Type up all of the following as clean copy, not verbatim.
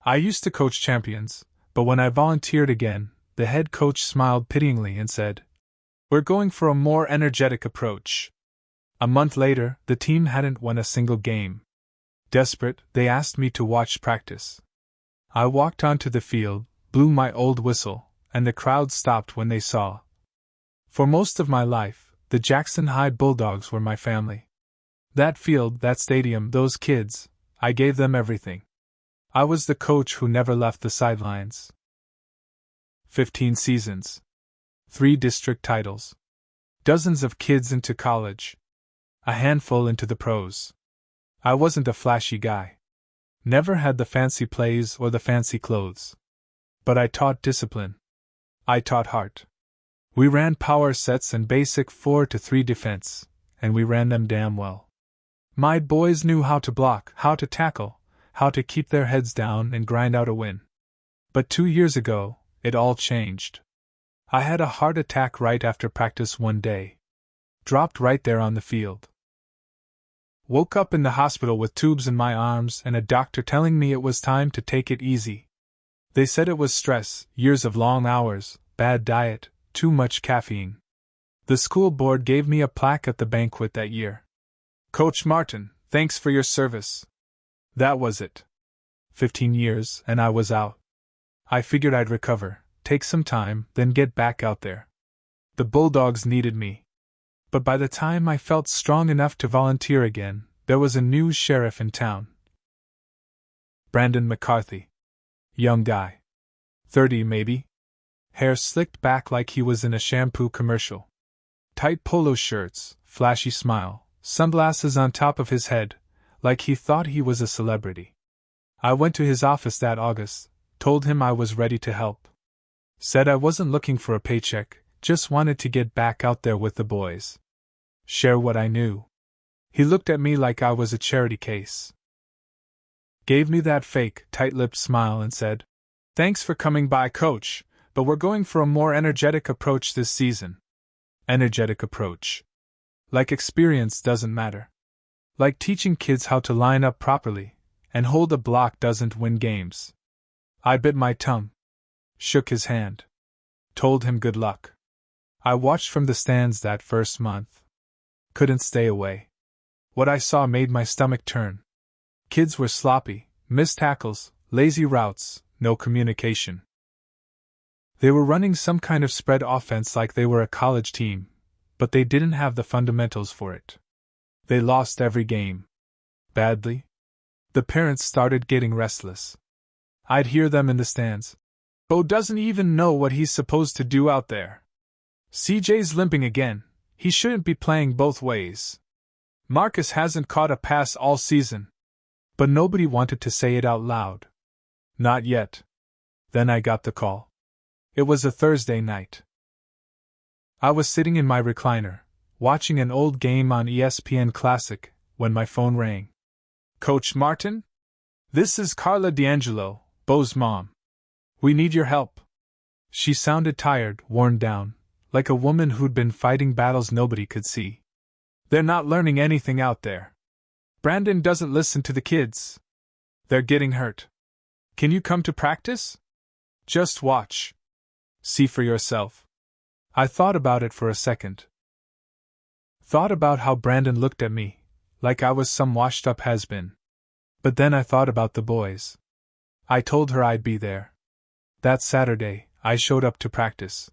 I used to coach champions, but when I volunteered again, the head coach smiled pityingly and said, "We're going for a more energetic approach." A month later, the team hadn't won a single game. Desperate, they asked me to watch practice. I walked onto the field, blew my old whistle, and the crowd stopped when they saw. For most of my life, the Jackson High Bulldogs were my family. That field, that stadium, those kids, I gave them everything. I was the coach who never left the sidelines. 15 seasons. 3 district titles. Dozens of kids into college. A handful into the pros. I wasn't a flashy guy. Never had the fancy plays or the fancy clothes. But I taught discipline. I taught heart. We ran power sets and basic 4-3 defense, and we ran them damn well. My boys knew how to block, how to tackle, how to keep their heads down and grind out a win. But 2 years ago, it all changed. I had a heart attack right after practice one day. Dropped right there on the field. Woke up in the hospital with tubes in my arms and a doctor telling me it was time to take it easy. They said it was stress, years of long hours, bad diet, too much caffeine. The school board gave me a plaque at the banquet that year. "Coach Martin, thanks for your service." That was it. 15 years, and I was out. I figured I'd recover, take some time, then get back out there. The Bulldogs needed me. But by the time I felt strong enough to volunteer again, there was a new sheriff in town. Brandon McCarthy. Young guy. 30 maybe. Hair slicked back like he was in a shampoo commercial. Tight polo shirts, flashy smile, sunglasses on top of his head, like he thought he was a celebrity. I went to his office that August, told him I was ready to help. Said I wasn't looking for a paycheck, just wanted to get back out there with the boys. Share what I knew. He looked at me like I was a charity case. Gave me that fake, tight-lipped smile and said, "Thanks for coming by, Coach, but we're going for a more energetic approach this season." Energetic approach. Like experience doesn't matter. Like teaching kids how to line up properly and hold a block doesn't win games. I bit my tongue. Shook his hand. Told him good luck. I watched from the stands that first month. Couldn't stay away. What I saw made my stomach turn. Kids were sloppy, missed tackles, lazy routes, no communication. They were running some kind of spread offense like they were a college team, but they didn't have the fundamentals for it. They lost every game. Badly. The parents started getting restless. I'd hear them in the stands. "Bo doesn't even know what he's supposed to do out there. CJ's limping again, he shouldn't be playing both ways. Marcus hasn't caught a pass all season." But nobody wanted to say it out loud. Not yet. Then I got the call. It was a Thursday night. I was sitting in my recliner, watching an old game on ESPN Classic, when my phone rang. "Coach Martin? This is Carla D'Angelo, Bo's mom. We need your help." She sounded tired, worn down, like a woman who'd been fighting battles nobody could see. "They're not learning anything out there. Brandon doesn't listen to the kids. They're getting hurt. Can you come to practice? Just watch. See for yourself." I thought about it for a second. Thought about how Brandon looked at me, like I was some washed-up has-been. But then I thought about the boys. I told her I'd be there. That Saturday, I showed up to practice.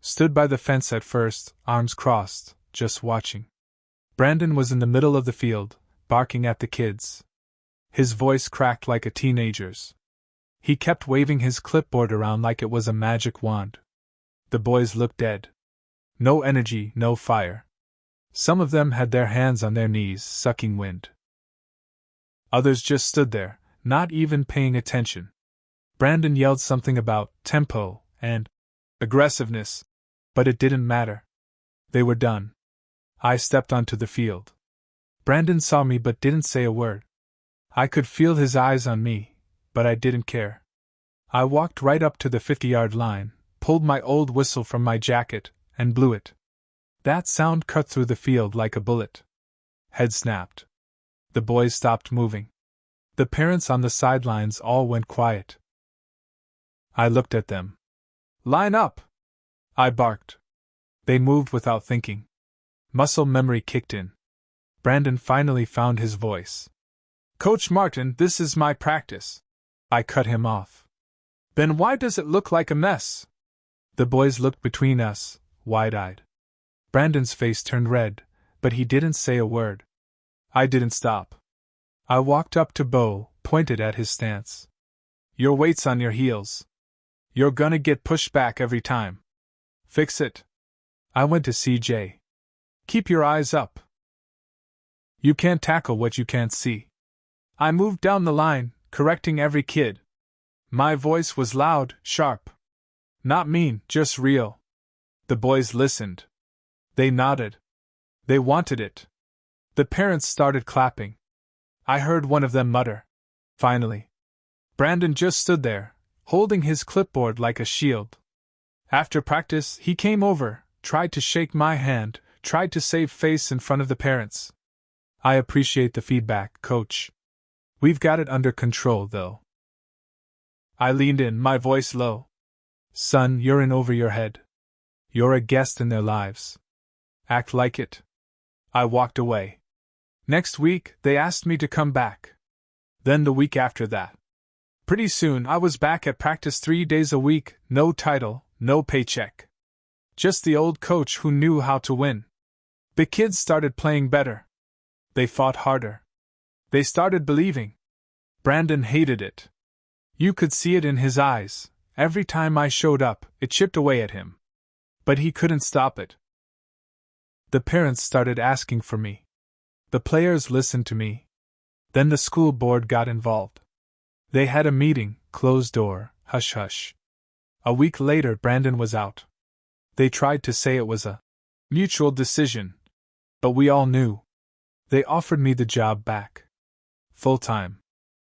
Stood by the fence at first, arms crossed, just watching. Brandon was in the middle of the field, barking at the kids. His voice cracked like a teenager's. He kept waving his clipboard around like it was a magic wand. The boys looked dead. No energy, no fire. Some of them had their hands on their knees, sucking wind. Others just stood there, not even paying attention. Brandon yelled something about tempo and aggressiveness, but it didn't matter. They were done. I stepped onto the field. Brandon saw me but didn't say a word. I could feel his eyes on me, but I didn't care. I walked right up to the 50-yard line, pulled my old whistle from my jacket, and blew it. That sound cut through the field like a bullet. Head snapped. The boys stopped moving. The parents on the sidelines all went quiet. I looked at them. "Line up!" I barked. They moved without thinking. Muscle memory kicked in. Brandon finally found his voice. "Coach Martin, this is my practice." I cut him off. "Then why does it look like a mess?" The boys looked between us, wide-eyed. Brandon's face turned red, but he didn't say a word. I didn't stop. I walked up to Bo, pointed at his stance. "Your weight's on your heels. You're gonna get pushed back every time. Fix it." I went to CJ. "Keep your eyes up. You can't tackle what you can't see." I moved down the line, correcting every kid. My voice was loud, sharp. Not mean, just real. The boys listened. They nodded. They wanted it. The parents started clapping. I heard one of them mutter. Finally. Brandon just stood there, holding his clipboard like a shield. After practice, he came over, tried to shake my hand, tried to save face in front of the parents. "I appreciate the feedback, Coach. We've got it under control, though." I leaned in, my voice low. "Son, you're in over your head. You're a guest in their lives. Act like it." I walked away. Next week, they asked me to come back. Then the week after that. Pretty soon, I was back at practice 3 days a week, no title, no paycheck. Just the old coach who knew how to win. The kids started playing better. They fought harder. They started believing. Brandon hated it. You could see it in his eyes. Every time I showed up, it chipped away at him. But he couldn't stop it. The parents started asking for me. The players listened to me. Then the school board got involved. They had a meeting, closed door, hush hush. A week later, Brandon was out. They tried to say it was a mutual decision, but we all knew. They offered me the job back. Full-time.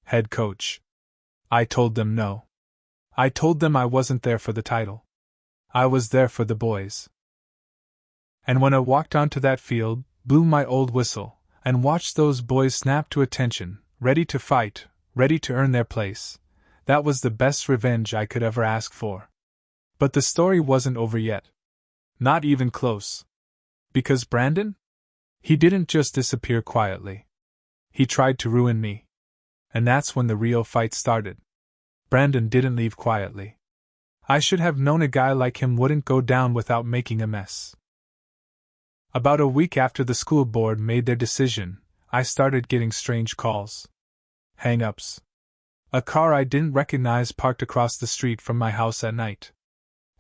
Head coach. I told them no. I told them I wasn't there for the title. I was there for the boys. And when I walked onto that field, blew my old whistle, and watched those boys snap to attention, ready to fight, ready to earn their place, that was the best revenge I could ever ask for. But the story wasn't over yet. Not even close. Because Brandon? He didn't just disappear quietly. He tried to ruin me. And that's when the real fight started. Brandon didn't leave quietly. I should have known a guy like him wouldn't go down without making a mess. About a week after the school board made their decision, I started getting strange calls. Hang-ups. A car I didn't recognize parked across the street from my house at night.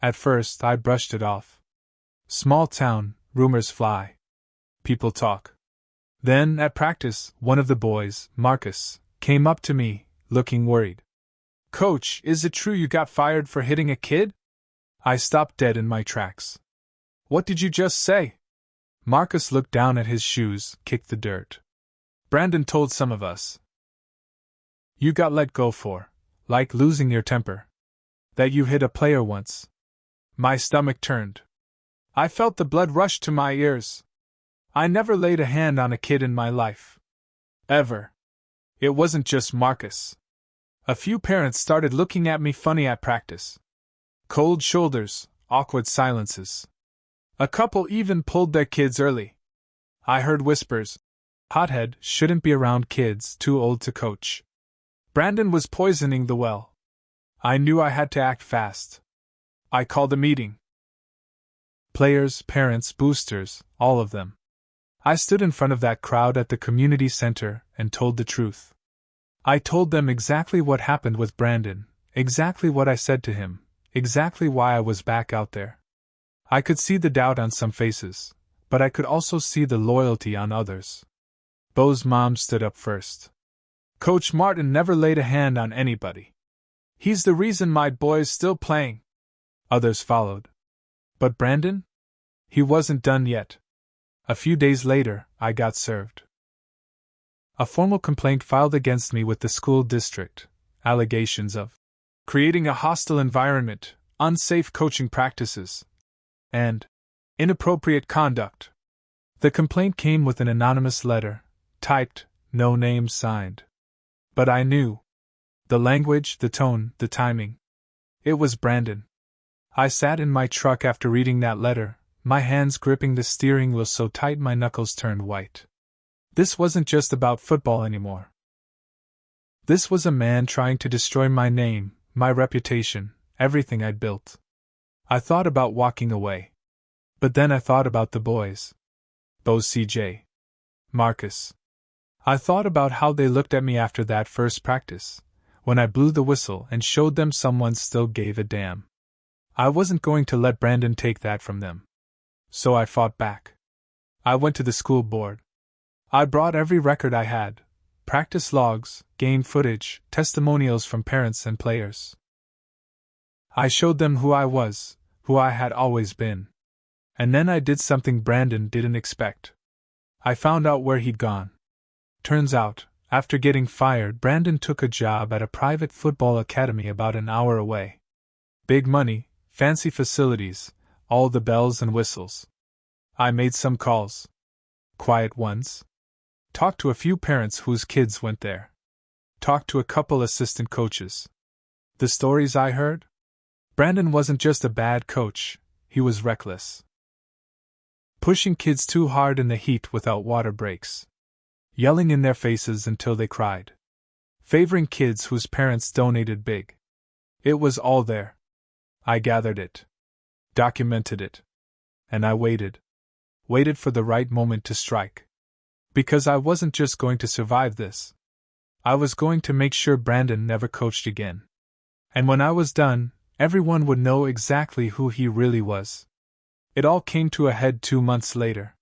At first, I brushed it off. Small town, rumors fly. People talk. Then, at practice, one of the boys, Marcus, came up to me, looking worried. "Coach, is it true you got fired for hitting a kid?" I stopped dead in my tracks. "What did you just say?" Marcus looked down at his shoes, kicked the dirt. "Brandon told some of us. You got let go for, like losing your temper. That you hit a player once." My stomach turned. I felt the blood rush to my ears. I never laid a hand on a kid in my life. Ever. It wasn't just Marcus. A few parents started looking at me funny at practice. Cold shoulders, awkward silences. A couple even pulled their kids early. I heard whispers. Hothead shouldn't be around kids too old to coach. Brandon was poisoning the well. I knew I had to act fast. I called a meeting. Players, parents, boosters, all of them. I stood in front of that crowd at the community center and told the truth. I told them exactly what happened with Brandon, exactly what I said to him, exactly why I was back out there. I could see the doubt on some faces, but I could also see the loyalty on others. Bo's mom stood up first. "Coach Martin never laid a hand on anybody. He's the reason my boy's still playing." Others followed. But Brandon? He wasn't done yet. A few days later, I got served. A formal complaint filed against me with the school district, allegations of creating a hostile environment, unsafe coaching practices, and inappropriate conduct. The complaint came with an anonymous letter, typed, no name signed. But I knew. The language, the tone, the timing. It was Brandon. I sat in my truck after reading that letter, my hands gripping the steering wheel so tight my knuckles turned white. This wasn't just about football anymore. This was a man trying to destroy my name, my reputation, everything I'd built. I thought about walking away. But then I thought about the boys. Bo, CJ. Marcus. I thought about how they looked at me after that first practice, when I blew the whistle and showed them someone still gave a damn. I wasn't going to let Brandon take that from them. So I fought back. I went to the school board. I brought every record I had, practice logs, game footage, testimonials from parents and players. I showed them who I was, who I had always been. And then I did something Brandon didn't expect. I found out where he'd gone. Turns out, after getting fired, Brandon took a job at a private football academy about an hour away. Big money, fancy facilities, all the bells and whistles. I made some calls. Quiet ones. Talked to a few parents whose kids went there. Talked to a couple assistant coaches. The stories I heard? Brandon wasn't just a bad coach, he was reckless. Pushing kids too hard in the heat without water breaks. Yelling in their faces until they cried. Favoring kids whose parents donated big. It was all there. I gathered it. Documented it. And I waited. Waited for the right moment to strike. Because I wasn't just going to survive this. I was going to make sure Brandon never coached again. And when I was done, everyone would know exactly who he really was. It all came to a head 2 months later.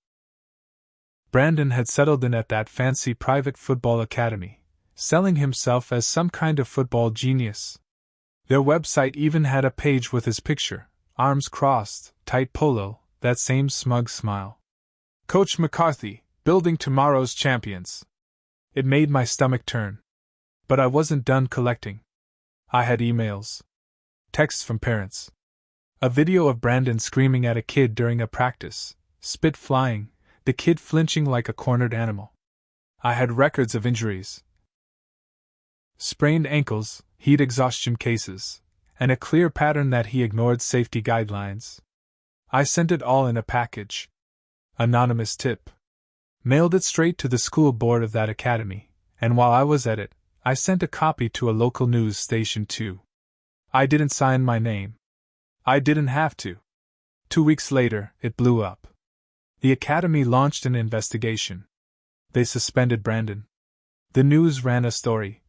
Brandon had settled in at that fancy private football academy, selling himself as some kind of football genius. Their website even had a page with his picture, arms crossed, tight polo, that same smug smile. Coach McCarthy, building tomorrow's champions. It made my stomach turn. But I wasn't done collecting. I had emails. Texts from parents. A video of Brandon screaming at a kid during a practice, spit flying, the kid flinching like a cornered animal. I had records of injuries. Sprained ankles, heat exhaustion cases, and a clear pattern that he ignored safety guidelines. I sent it all in a package. Anonymous tip. Mailed it straight to the school board of that academy, and while I was at it, I sent a copy to a local news station too. I didn't sign my name. I didn't have to. 2 weeks later, it blew up. The academy launched an investigation. They suspended Brandon. The news ran a story.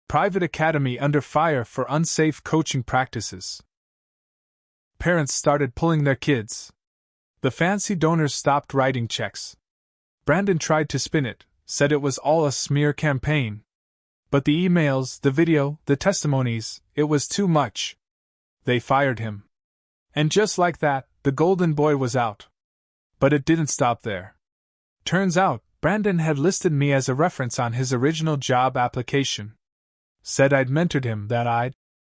Private academy under fire for unsafe coaching practices. Parents started pulling their kids. The fancy donors stopped writing checks. Brandon tried to spin it, said it was all a smear campaign. But the emails, the video, the testimonies, it was too much. They fired him. And just like that, the golden boy was out. But it didn't stop there. Turns out, Brandon had listed me as a reference on his original job application. Said I'd mentored him, that I'd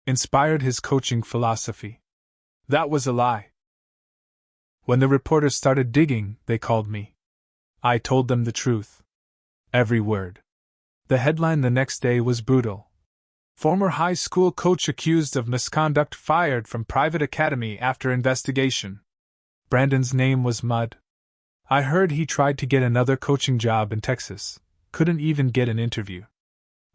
inspired his coaching philosophy. That was a lie. When the reporters started digging, they called me. I told them the truth. Every word. The headline the next day was brutal. Former high school coach accused of misconduct fired from private academy after investigation. Brandon's name was mud. I heard he tried to get another coaching job in Texas, couldn't even get an interview.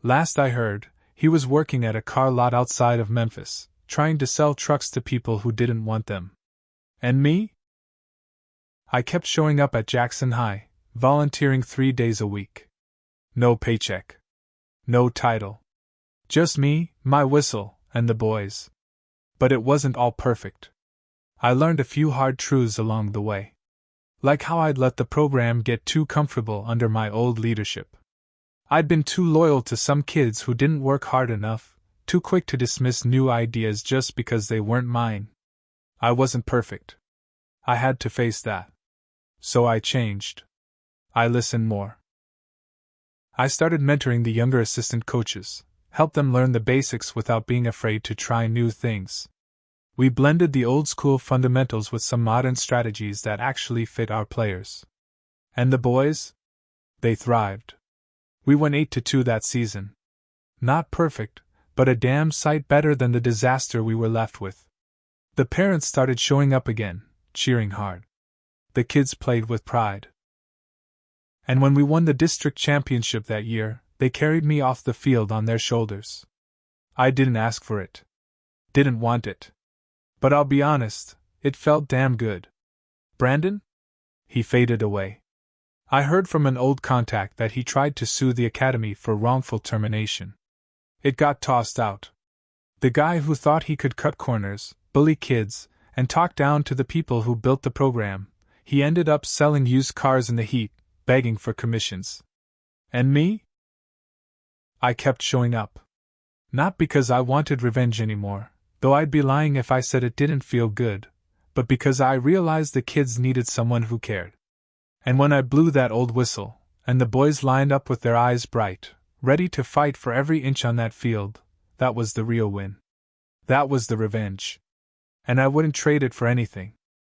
Last I heard, he was working at a car lot outside of Memphis, trying to sell trucks to people who didn't want them. And me? I kept showing up at Jackson High, volunteering 3 days a week. No paycheck. No title. Just me, my whistle, and the boys. But it wasn't all perfect. I learned a few hard truths along the way. Like how I'd let the program get too comfortable under my old leadership. I'd been too loyal to some kids who didn't work hard enough, too quick to dismiss new ideas just because they weren't mine. I wasn't perfect. I had to face that. So I changed. I listened more. I started mentoring the younger assistant coaches, helped them learn the basics without being afraid to try new things. We blended the old-school fundamentals with some modern strategies that actually fit our players. And the boys? They thrived. We won 8-2 that season. Not perfect, but a damn sight better than the disaster we were left with. The parents started showing up again, cheering hard. The kids played with pride. And when we won the district championship that year, they carried me off the field on their shoulders. I didn't ask for it. Didn't want it. But I'll be honest, it felt damn good. Brandon? He faded away. I heard from an old contact that he tried to sue the academy for wrongful termination. It got tossed out. The guy who thought he could cut corners, bully kids, and talk down to the people who built the program, he ended up selling used cars in the heat, begging for commissions. And me? I kept showing up. Not because I wanted revenge anymore, though I'd be lying if I said it didn't feel good, but because I realized the kids needed someone who cared. And when I blew that old whistle, and the boys lined up with their eyes bright, ready to fight for every inch on that field, that was the real win. That was the revenge. And I wouldn't trade it for anything.